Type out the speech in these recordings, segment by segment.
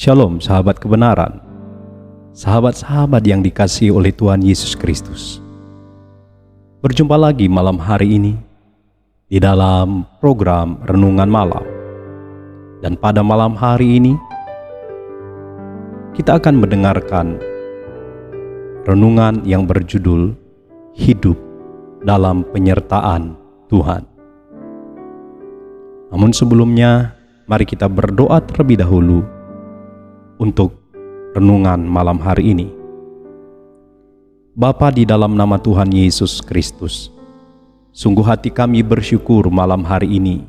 Shalom sahabat kebenaran, sahabat-sahabat yang dikasihi oleh Tuhan Yesus Kristus. Berjumpa lagi malam hari ini di dalam program Renungan Malam. Dan pada malam hari ini kita akan mendengarkan renungan yang berjudul Hidup dalam Penyertaan Tuhan. Namun sebelumnya, mari kita berdoa terlebih dahulu untuk renungan malam hari ini. Bapa, di dalam nama Tuhan Yesus Kristus, sungguh hati kami bersyukur malam hari ini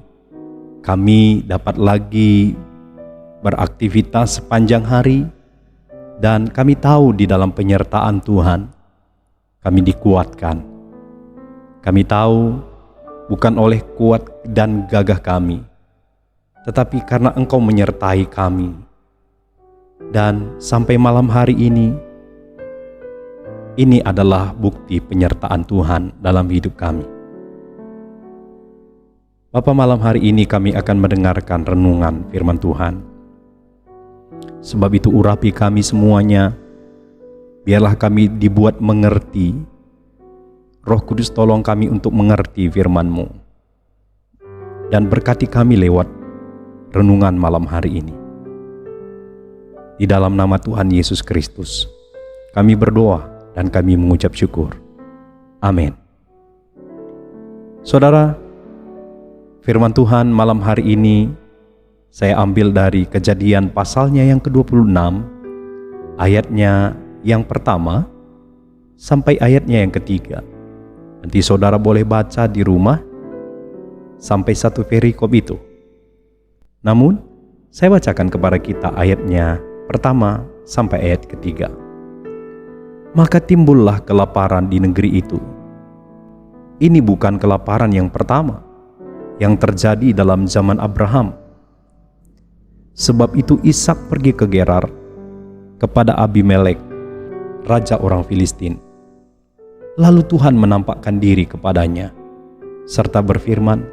kami dapat lagi beraktivitas sepanjang hari, dan kami tahu di dalam penyertaan Tuhan kami dikuatkan. Kami tahu bukan oleh kuat dan gagah kami, tetapi karena Engkau menyertai kami. Dan sampai malam hari ini adalah bukti penyertaan Tuhan dalam hidup kami. Bapa, malam hari ini kami akan mendengarkan renungan firman Tuhan. Sebab itu urapi kami semuanya, biarlah kami dibuat mengerti. Roh Kudus, tolong kami untuk mengerti firman-Mu, dan berkati kami lewat renungan malam hari ini. Di dalam nama Tuhan Yesus Kristus, kami berdoa dan kami mengucap syukur. Amin. Saudara, firman Tuhan malam hari ini saya ambil dari Kejadian pasalnya yang ke-26, ayatnya yang pertama sampai ayatnya yang ketiga. Nanti saudara boleh baca di rumah sampai satu perikop itu. Namun, saya bacakan kepada kita ayatnya pertama sampai ayat ketiga. Maka timbullah kelaparan di negeri itu. Ini bukan kelaparan yang pertama yang terjadi dalam zaman Abraham. Sebab itu Ishak pergi ke Gerar kepada Abimelek, raja orang Filistin. Lalu Tuhan menampakkan diri kepadanya serta berfirman,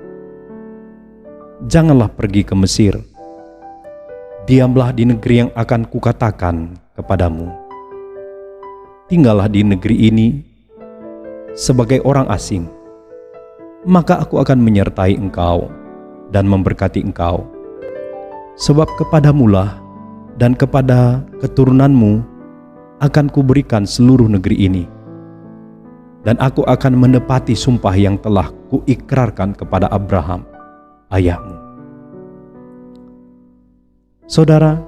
"Janganlah pergi ke Mesir. Diamlah di negeri yang akan kukatakan kepadamu. Tinggallah di negeri ini sebagai orang asing. Maka aku akan menyertai engkau dan memberkati engkau. Sebab kepadamulah dan kepada keturunanmu akan kuberikan seluruh negeri ini. Dan aku akan menepati sumpah yang telah kuikrarkan kepada Abraham, ayahmu." Saudara,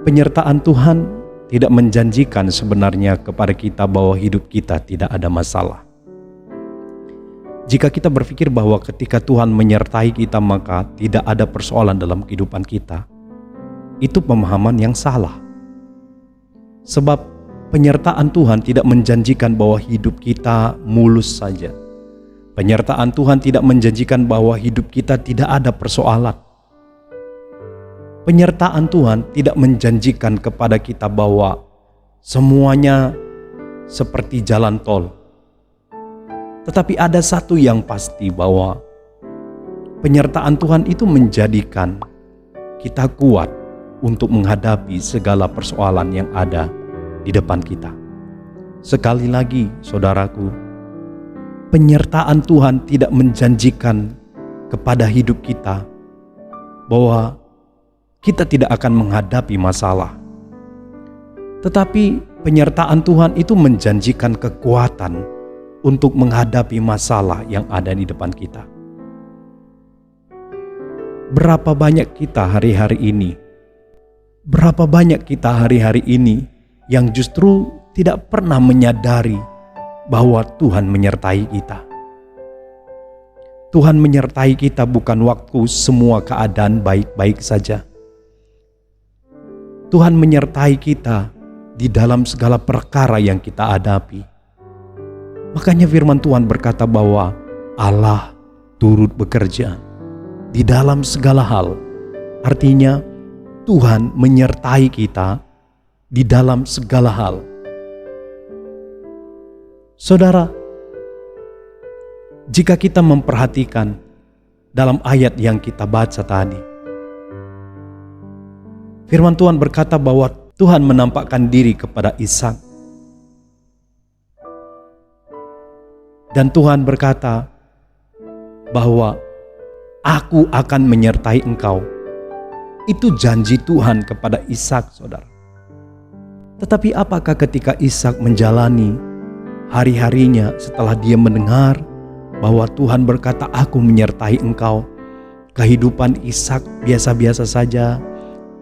penyertaan Tuhan tidak menjanjikan sebenarnya kepada kita bahwa hidup kita tidak ada masalah. Jika kita berpikir bahwa ketika Tuhan menyertai kita maka tidak ada persoalan dalam kehidupan kita, itu pemahaman yang salah. Sebab penyertaan Tuhan tidak menjanjikan bahwa hidup kita mulus saja. Penyertaan Tuhan tidak menjanjikan bahwa hidup kita tidak ada persoalan. Penyertaan Tuhan tidak menjanjikan kepada kita bahwa semuanya seperti jalan tol. Tetapi ada satu yang pasti, bahwa penyertaan Tuhan itu menjadikan kita kuat untuk menghadapi segala persoalan yang ada di depan kita. Sekali lagi, saudaraku, penyertaan Tuhan tidak menjanjikan kepada hidup kita bahwa kita tidak akan menghadapi masalah. Tetapi penyertaan Tuhan itu menjanjikan kekuatan untuk menghadapi masalah yang ada di depan kita. Berapa banyak kita hari-hari ini yang justru tidak pernah menyadari bahwa Tuhan menyertai kita. Tuhan menyertai kita bukan waktu semua keadaan baik-baik saja. Tuhan menyertai kita di dalam segala perkara yang kita hadapi. Makanya firman Tuhan berkata bahwa Allah turut bekerja di dalam segala hal. Artinya Tuhan menyertai kita di dalam segala hal. Saudara, jika kita memperhatikan dalam ayat yang kita baca tadi, firman Tuhan berkata bahwa Tuhan menampakkan diri kepada Ishak. Dan Tuhan berkata bahwa aku akan menyertai engkau. Itu janji Tuhan kepada Ishak, saudara. Tetapi apakah ketika Ishak menjalani hari-harinya setelah dia mendengar bahwa Tuhan berkata aku menyertai engkau, kehidupan Ishak biasa-biasa saja,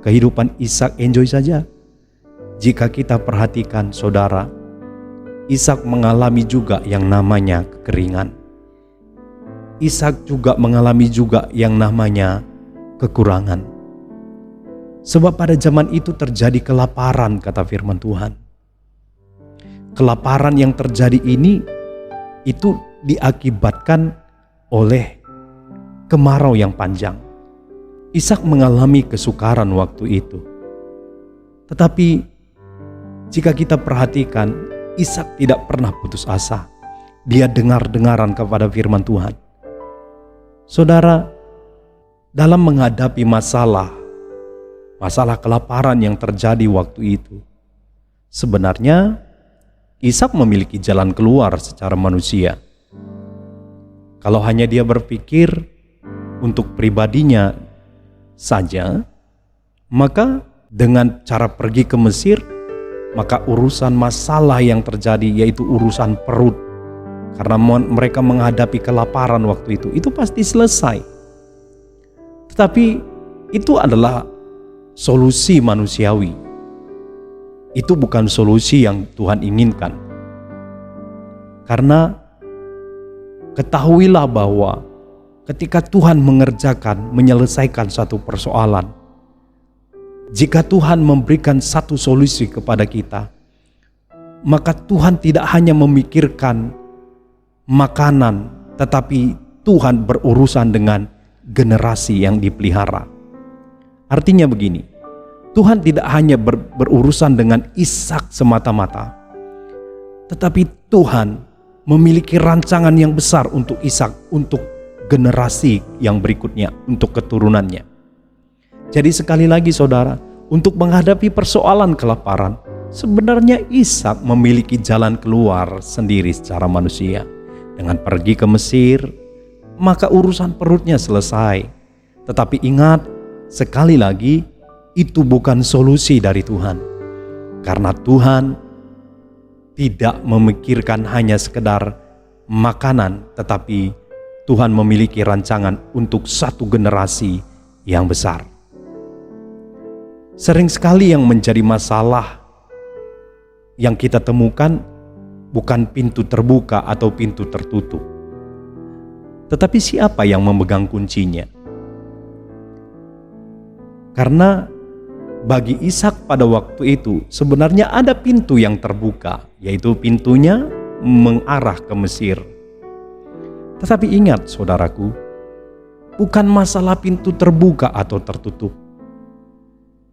kehidupan Ishak enjoy saja? Jika kita perhatikan, saudara, Ishak mengalami juga yang namanya kekeringan. Ishak juga mengalami juga yang namanya kekurangan. Sebab pada zaman itu terjadi kelaparan, kata firman Tuhan. Kelaparan yang terjadi ini itu diakibatkan oleh kemarau yang panjang. Ishak mengalami kesukaran waktu itu. Tetapi jika kita perhatikan, Ishak tidak pernah putus asa. Dia dengar-dengaran kepada firman Tuhan. Saudara, dalam menghadapi masalah kelaparan yang terjadi waktu itu, sebenarnya Ishak memiliki jalan keluar secara manusia. Kalau hanya dia berpikir untuk pribadinya saja, maka dengan cara pergi ke Mesir, maka urusan masalah yang terjadi yaitu urusan perut, karena mereka menghadapi kelaparan waktu itu pasti selesai. Tetapi itu adalah solusi manusiawi. Itu bukan solusi yang Tuhan inginkan. Karena ketahuilah bahwa ketika Tuhan menyelesaikan satu persoalan, jika Tuhan memberikan satu solusi kepada kita, maka Tuhan tidak hanya memikirkan makanan, tetapi Tuhan berurusan dengan generasi yang dipelihara. Artinya begini, Tuhan tidak hanya berurusan dengan Ishak semata-mata, tetapi Tuhan memiliki rancangan yang besar untuk Ishak, untuk generasi yang berikutnya, untuk keturunannya. Jadi sekali lagi saudara, untuk menghadapi persoalan kelaparan, sebenarnya Ishak memiliki jalan keluar sendiri secara manusia. Dengan pergi ke Mesir, maka urusan perutnya selesai. Tetapi ingat, sekali lagi, itu bukan solusi dari Tuhan. Karena Tuhan tidak memikirkan hanya sekedar makanan, tetapi Tuhan memiliki rancangan untuk satu generasi yang besar. Sering sekali yang menjadi masalah yang kita temukan bukan pintu terbuka atau pintu tertutup, tetapi siapa yang memegang kuncinya. Karena bagi Ishak pada waktu itu sebenarnya ada pintu yang terbuka, yaitu pintunya mengarah ke Mesir. Tetapi ingat saudaraku, bukan masalah pintu terbuka atau tertutup,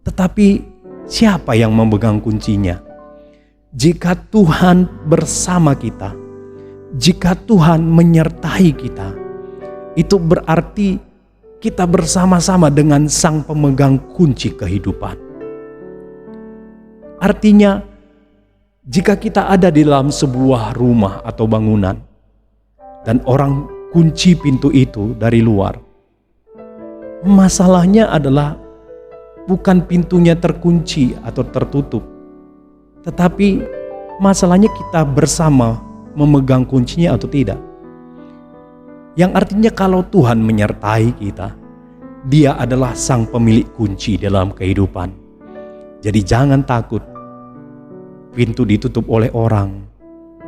tetapi siapa yang memegang kuncinya. Jika Tuhan bersama kita, jika Tuhan menyertai kita, itu berarti kita bersama-sama dengan Sang pemegang kunci kehidupan. Artinya, jika kita ada di dalam sebuah rumah atau bangunan, dan orang kunci pintu itu dari luar, masalahnya adalah bukan pintunya terkunci atau tertutup, tetapi masalahnya kita bersama memegang kuncinya atau tidak. Yang artinya kalau Tuhan menyertai kita, Dia adalah Sang pemilik kunci dalam kehidupan. Jadi jangan takut pintu ditutup oleh orang,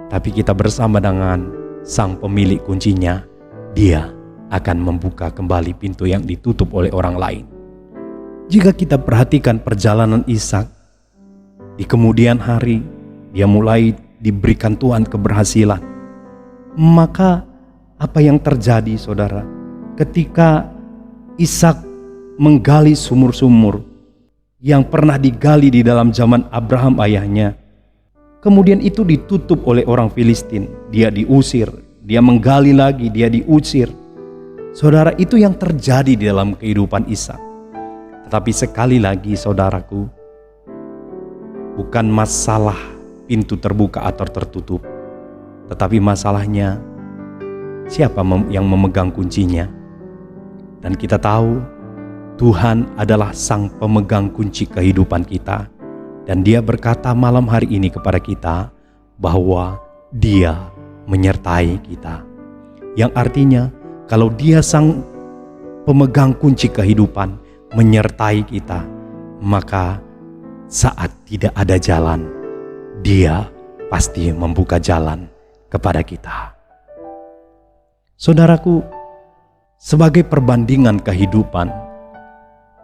tapi kita bersama dengan Sang pemilik kuncinya. Dia akan membuka kembali pintu yang ditutup oleh orang lain. Jika kita perhatikan perjalanan Ishak, di kemudian hari dia mulai diberikan Tuhan keberhasilan. Maka apa yang terjadi saudara? Ketika Ishak menggali sumur-sumur yang pernah digali di dalam zaman Abraham ayahnya, kemudian itu ditutup oleh orang Filistin. Dia diusir, dia menggali lagi, dia diusir. Saudara, itu yang terjadi di dalam kehidupan Ishak. Tetapi sekali lagi saudaraku, bukan masalah pintu terbuka atau tertutup, tetapi masalahnya siapa yang memegang kuncinya. Dan kita tahu Tuhan adalah sang pemegang kunci kehidupan kita. Dan Dia berkata malam hari ini kepada kita bahwa Dia menyertai kita. Yang artinya kalau Dia sang pemegang kunci kehidupan menyertai kita, maka saat tidak ada jalan, Dia pasti membuka jalan kepada kita. Saudaraku, sebagai perbandingan kehidupan,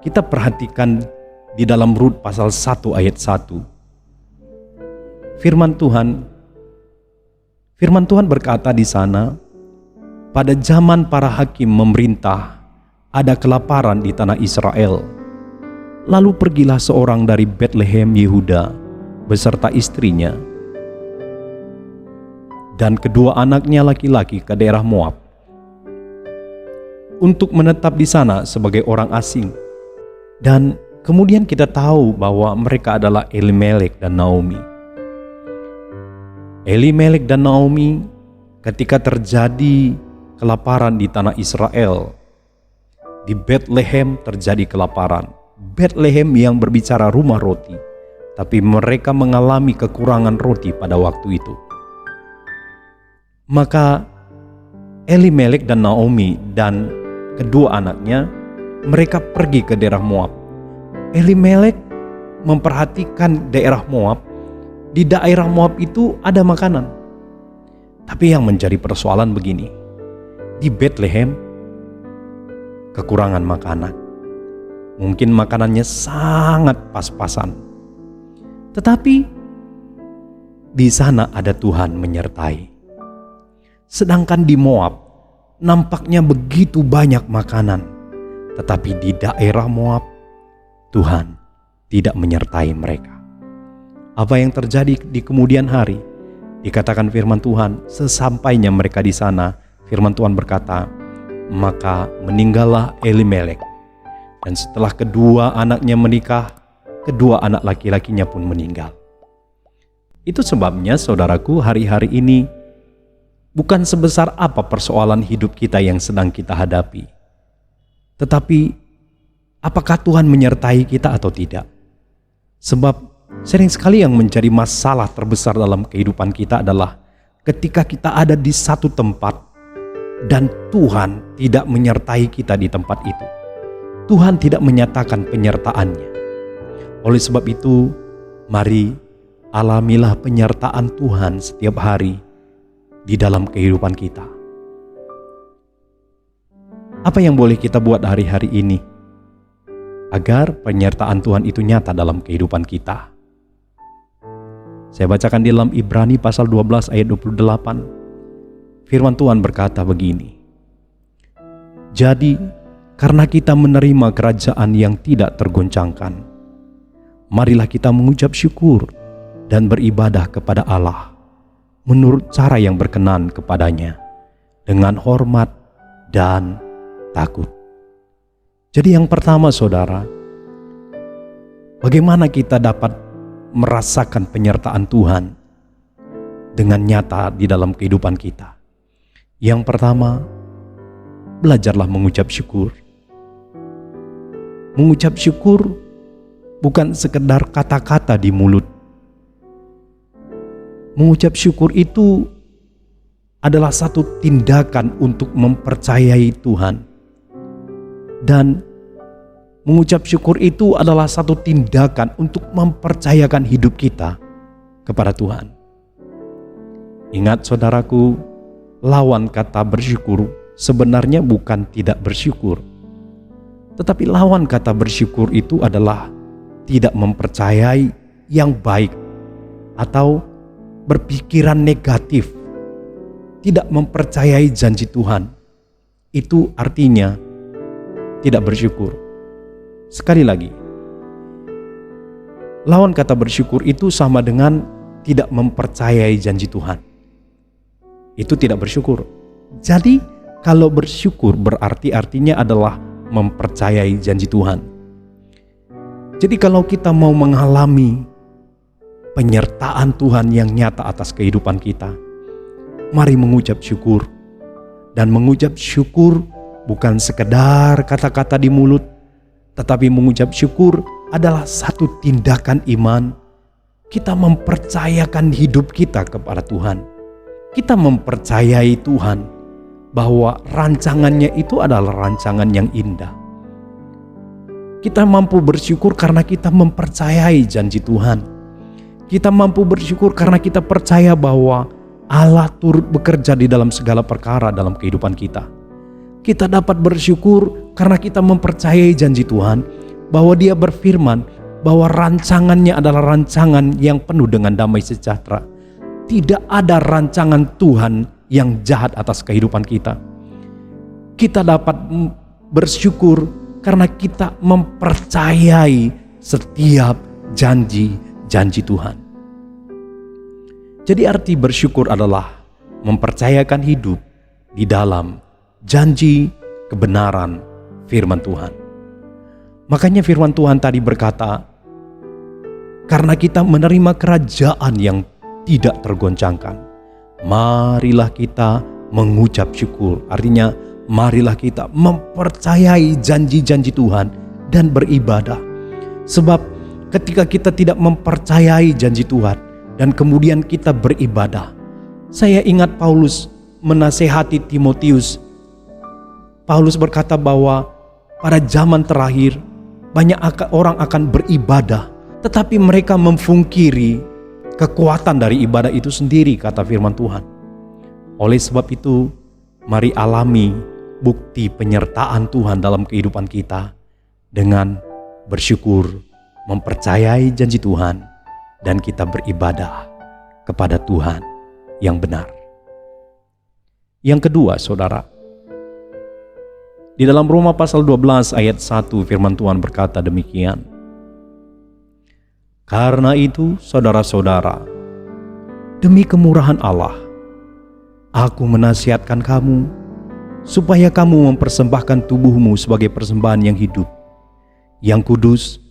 kita perhatikan di dalam Rut pasal 1 ayat 1. Firman Tuhan berkata di sana, pada zaman para hakim memerintah, ada kelaparan di tanah Israel. Lalu pergilah seorang dari Betlehem Yehuda beserta istrinya dan kedua anaknya laki-laki ke daerah Moab untuk menetap di sana sebagai orang asing. Dan kemudian kita tahu bahwa mereka adalah Elimelek dan Naomi. Elimelek dan Naomi ketika terjadi kelaparan di tanah Israel, di Betlehem terjadi kelaparan. Betlehem yang berbicara rumah roti, tapi mereka mengalami kekurangan roti pada waktu itu. Maka Elimelek dan Naomi dan kedua anaknya, mereka pergi ke daerah Moab. Elimelek memperhatikan daerah Moab. Di daerah Moab itu ada makanan. Tapi yang menjadi persoalan begini, di Betlehem kekurangan makanan. Mungkin makanannya sangat pas-pasan. Tetapi di sana ada Tuhan menyertai. Sedangkan di Moab nampaknya begitu banyak makanan. Tetapi di daerah Moab Tuhan tidak menyertai mereka. Apa yang terjadi di kemudian hari? Dikatakan firman Tuhan, sesampainya mereka di sana, firman Tuhan berkata, maka meninggallah Elimelek. Dan setelah kedua anaknya menikah, kedua anak laki-lakinya pun meninggal. Itu sebabnya saudaraku, hari-hari ini bukan sebesar apa persoalan hidup kita yang sedang kita hadapi, tetapi apakah Tuhan menyertai kita atau tidak? Sebab sering sekali yang menjadi masalah terbesar dalam kehidupan kita adalah ketika kita ada di satu tempat dan Tuhan tidak menyertai kita di tempat itu. Tuhan tidak menyatakan penyertaannya. Oleh sebab itu, mari alamilah penyertaan Tuhan setiap hari di dalam kehidupan kita. Apa yang boleh kita buat hari-hari ini agar penyertaan Tuhan itu nyata dalam kehidupan kita? Saya bacakan di dalam Ibrani pasal 12 ayat 28. Firman Tuhan berkata begini. Jadi, karena kita menerima kerajaan yang tidak tergoncangkan, marilah kita mengucap syukur dan beribadah kepada Allah menurut cara yang berkenan kepadanya, dengan hormat dan takut. Jadi yang pertama saudara, bagaimana kita dapat merasakan penyertaan Tuhan dengan nyata di dalam kehidupan kita? Yang pertama, belajarlah mengucap syukur. Mengucap syukur bukan sekedar kata-kata di mulut. Mengucap syukur itu adalah satu tindakan untuk mempercayai Tuhan. Dan mengucap syukur itu adalah satu tindakan untuk mempercayakan hidup kita kepada Tuhan. Ingat saudaraku, lawan kata bersyukur sebenarnya bukan tidak bersyukur. Tetapi lawan kata bersyukur itu adalah tidak mempercayai yang baik atau berpikiran negatif, tidak mempercayai janji Tuhan. Itu artinya tidak bersyukur. Sekali lagi, lawan kata bersyukur itu sama dengan tidak mempercayai janji Tuhan. Itu tidak bersyukur. Jadi kalau bersyukur berarti artinya adalah mempercayai janji Tuhan. Jadi kalau kita mau mengalami penyertaan Tuhan yang nyata atas kehidupan kita, mari mengucap syukur. Dan mengucap syukur bukan sekedar kata-kata di mulut, tetapi mengucap syukur adalah satu tindakan iman. Kita mempercayakan hidup kita kepada Tuhan. Kita mempercayai Tuhan bahwa rancangannya itu adalah rancangan yang indah. Kita mampu bersyukur karena kita mempercayai janji Tuhan. Kita mampu bersyukur karena kita percaya bahwa Allah turut bekerja di dalam segala perkara dalam kehidupan kita. Kita dapat bersyukur karena kita mempercayai janji Tuhan bahwa Dia berfirman bahwa rancangannya adalah rancangan yang penuh dengan damai sejahtera. Tidak ada rancangan Tuhan yang jahat atas kehidupan kita. Kita dapat bersyukur karena kita mempercayai setiap janji-janji Tuhan. Jadi arti bersyukur adalah mempercayakan hidup di dalam janji kebenaran firman Tuhan. Makanya firman Tuhan tadi berkata, karena kita menerima kerajaan yang tidak tergoncangkan, marilah kita mengucap syukur. Artinya, marilah kita mempercayai janji-janji Tuhan dan beribadah. Sebab ketika kita tidak mempercayai janji Tuhan, dan kemudian kita beribadah. Saya ingat Paulus menasehati Timotius. Paulus berkata bahwa pada zaman terakhir banyak orang akan beribadah, tetapi mereka memungkiri kekuatan dari ibadah itu sendiri, kata firman Tuhan. Oleh sebab itu, mari alami bukti penyertaan Tuhan dalam kehidupan kita dengan bersyukur, mempercayai janji Tuhan, dan kita beribadah kepada Tuhan yang benar. Yang kedua, saudara, di dalam Roma pasal 12 ayat 1 firman Tuhan berkata demikian. Karena itu, saudara-saudara, demi kemurahan Allah, aku menasihatkan kamu supaya kamu mempersembahkan tubuhmu sebagai persembahan yang hidup, yang kudus,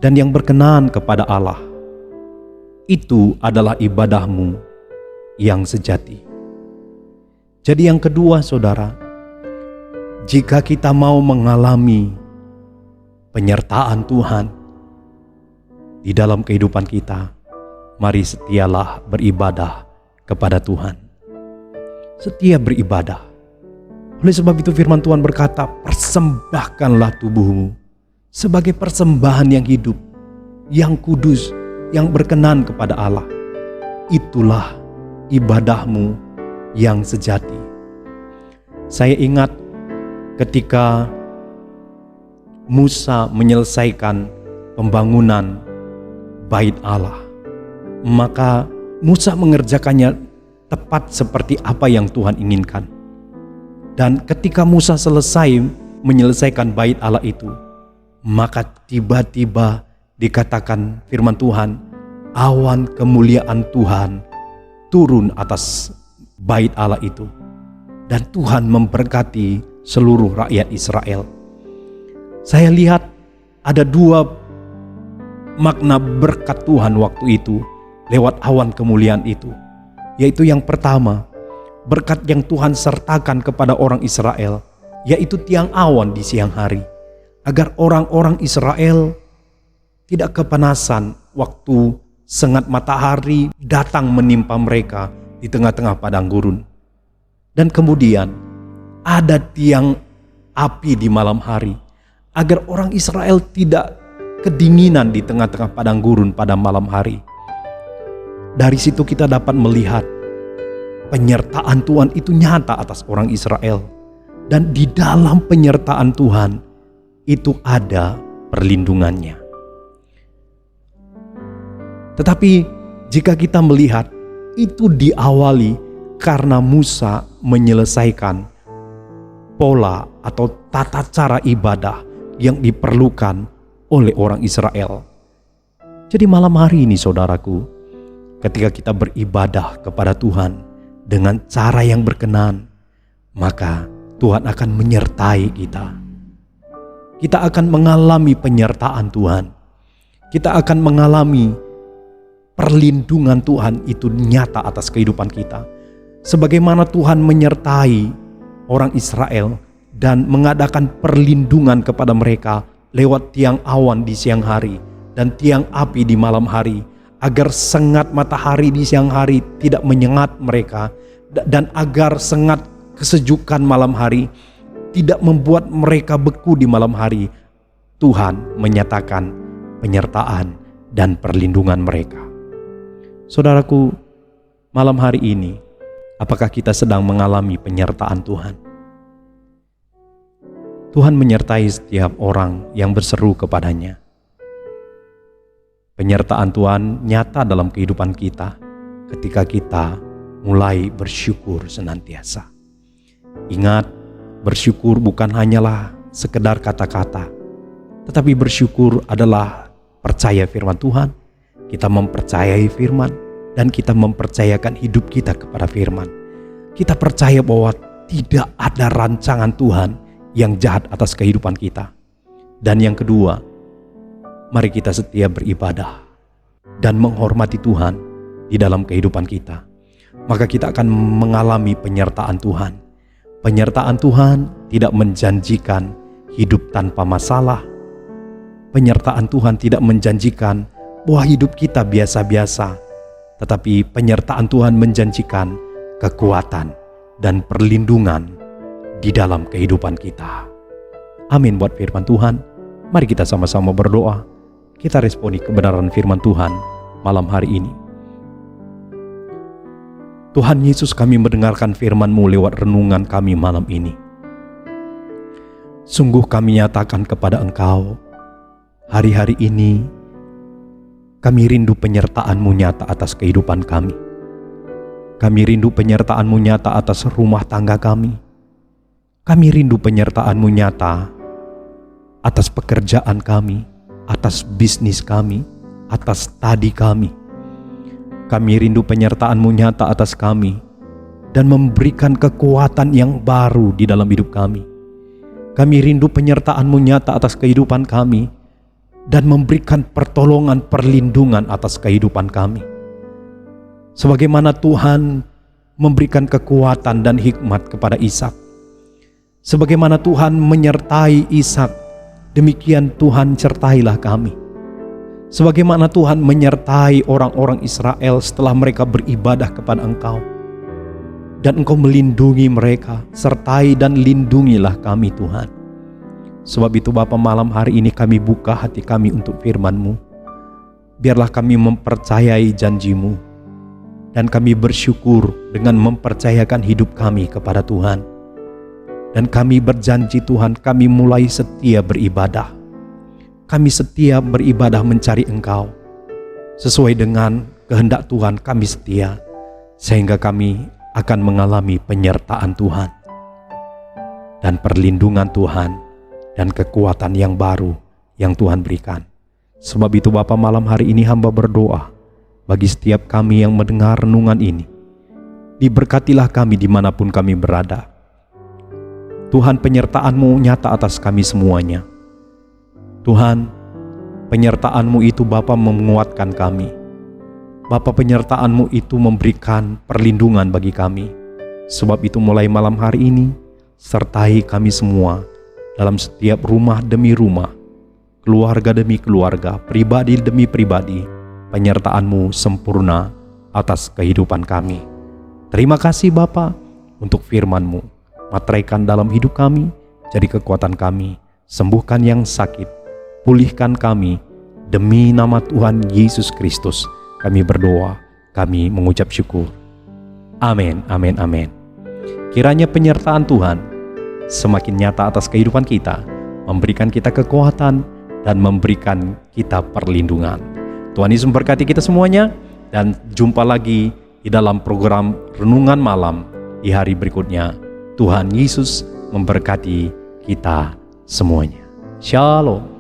dan yang berkenan kepada Allah. Itu adalah ibadahmu yang sejati. Jadi yang kedua, saudara, jika kita mau mengalami penyertaan Tuhan di dalam kehidupan kita, mari setialah beribadah kepada Tuhan. Setia beribadah. Oleh sebab itu firman Tuhan berkata, persembahkanlah tubuhmu sebagai persembahan yang hidup, yang kudus, yang berkenan kepada Allah. Itulah ibadahmu yang sejati. Saya ingat ketika Musa menyelesaikan pembangunan bait Allah, maka Musa mengerjakannya tepat seperti apa yang Tuhan inginkan. Dan ketika Musa selesai menyelesaikan bait Allah itu, maka tiba-tiba dikatakan firman Tuhan, awan kemuliaan Tuhan turun atas bait Allah itu. Dan Tuhan memberkati seluruh rakyat Israel. Saya lihat ada dua makna berkat Tuhan waktu itu lewat awan kemuliaan itu. Yaitu yang pertama, berkat yang Tuhan sertakan kepada orang Israel, yaitu tiang awan di siang hari, agar orang-orang Israel tidak kepanasan waktu sengat matahari datang menimpa mereka di tengah-tengah padang gurun. Dan kemudian ada tiang api di malam hari, agar orang Israel tidak kedinginan di tengah-tengah padang gurun pada malam hari. Dari situ kita dapat melihat penyertaan Tuhan itu nyata atas orang Israel. Dan di dalam penyertaan Tuhan itu ada perlindungannya. Tetapi jika kita melihat itu diawali karena Musa menyelesaikan pola atau tata cara ibadah yang diperlukan oleh orang Israel. Jadi malam hari ini saudaraku, ketika kita beribadah kepada Tuhan dengan cara yang berkenan, maka Tuhan akan menyertai kita. Kita akan mengalami penyertaan Tuhan. kita akan mengalami perlindungan Tuhan itu nyata atas kehidupan kita. Sebagaimana Tuhan menyertai orang Israel dan mengadakan perlindungan kepada mereka lewat tiang awan di siang hari dan tiang api di malam hari, agar sengat matahari di siang hari tidak menyengat mereka, dan agar sengat kesejukan malam hari tidak membuat mereka beku di malam hari. Tuhan menyatakan penyertaan dan perlindungan mereka. Saudaraku, malam hari ini, apakah kita sedang mengalami penyertaan Tuhan? Tuhan menyertai setiap orang yang berseru kepadanya. Penyertaan Tuhan nyata dalam kehidupan kita ketika kita mulai bersyukur senantiasa. Ingat, bersyukur bukan hanyalah sekedar kata-kata, tetapi bersyukur adalah percaya firman Tuhan. Kita mempercayai firman dan kita mempercayakan hidup kita kepada firman. Kita percaya bahwa tidak ada rancangan Tuhan yang jahat atas kehidupan kita. Dan yang kedua, mari kita setia beribadah dan menghormati Tuhan di dalam kehidupan kita. Maka kita akan mengalami penyertaan Tuhan. Penyertaan Tuhan tidak menjanjikan hidup tanpa masalah. Penyertaan Tuhan tidak menjanjikan bahwa hidup kita biasa-biasa, tetapi penyertaan Tuhan menjanjikan kekuatan dan perlindungan di dalam kehidupan kita. Amin buat firman Tuhan. Mari kita sama-sama berdoa. Kita responi kebenaran firman Tuhan malam hari ini. Tuhan Yesus, kami mendengarkan firman-Mu lewat renungan kami malam ini. Sungguh kami nyatakan kepada Engkau, hari-hari ini kami rindu penyertaan-Mu nyata atas kehidupan kami. Kami rindu penyertaan-Mu nyata atas rumah tangga kami. Kami rindu penyertaan-Mu nyata atas pekerjaan kami, atas bisnis kami, atas studi kami. Kami rindu penyertaan-Mu nyata atas kami dan memberikan kekuatan yang baru di dalam hidup kami. Kami rindu penyertaan-Mu nyata atas kehidupan kami dan memberikan pertolongan perlindungan atas kehidupan kami. Sebagaimana Tuhan memberikan kekuatan dan hikmat kepada Ishak, sebagaimana Tuhan menyertai Ishak, demikian Tuhan sertailah kami. Sebagaimana Tuhan menyertai orang-orang Israel setelah mereka beribadah kepada Engkau, dan Engkau melindungi mereka, sertai dan lindungilah kami Tuhan. Sebab itu Bapa, malam hari ini kami buka hati kami untuk firman-Mu. Biarlah kami mempercayai janji-Mu, dan kami bersyukur dengan mempercayakan hidup kami kepada Tuhan. Dan kami berjanji Tuhan, kami mulai setia beribadah. Kami setia beribadah mencari Engkau. Sesuai dengan kehendak Tuhan kami setia, sehingga kami akan mengalami penyertaan Tuhan dan perlindungan Tuhan dan kekuatan yang baru yang Tuhan berikan. Sebab itu Bapa, malam hari ini hamba berdoa bagi setiap kami yang mendengar renungan ini. Diberkatilah kami dimanapun kami berada. Tuhan, penyertaan-Mu nyata atas kami semuanya. Tuhan, penyertaan-Mu itu Bapa menguatkan kami. Bapa, penyertaan-Mu itu memberikan perlindungan bagi kami. Sebab itu mulai malam hari ini, sertai kami semua dalam setiap rumah demi rumah, keluarga demi keluarga, pribadi demi pribadi. Penyertaan-Mu sempurna atas kehidupan kami. Terima kasih Bapa untuk firman-Mu. Materaikan dalam hidup kami, jadi kekuatan kami. Sembuhkan yang sakit, pulihkan kami. Demi nama Tuhan Yesus Kristus kami berdoa, kami mengucap syukur. Amin, amin, amin. Kiranya penyertaan Tuhan semakin nyata atas kehidupan kita, memberikan kita kekuatan dan memberikan kita perlindungan. Tuhan Yesus memberkati kita semuanya, dan jumpa lagi di dalam program Renungan Malam di hari berikutnya. Tuhan Yesus memberkati kita semuanya. Shalom.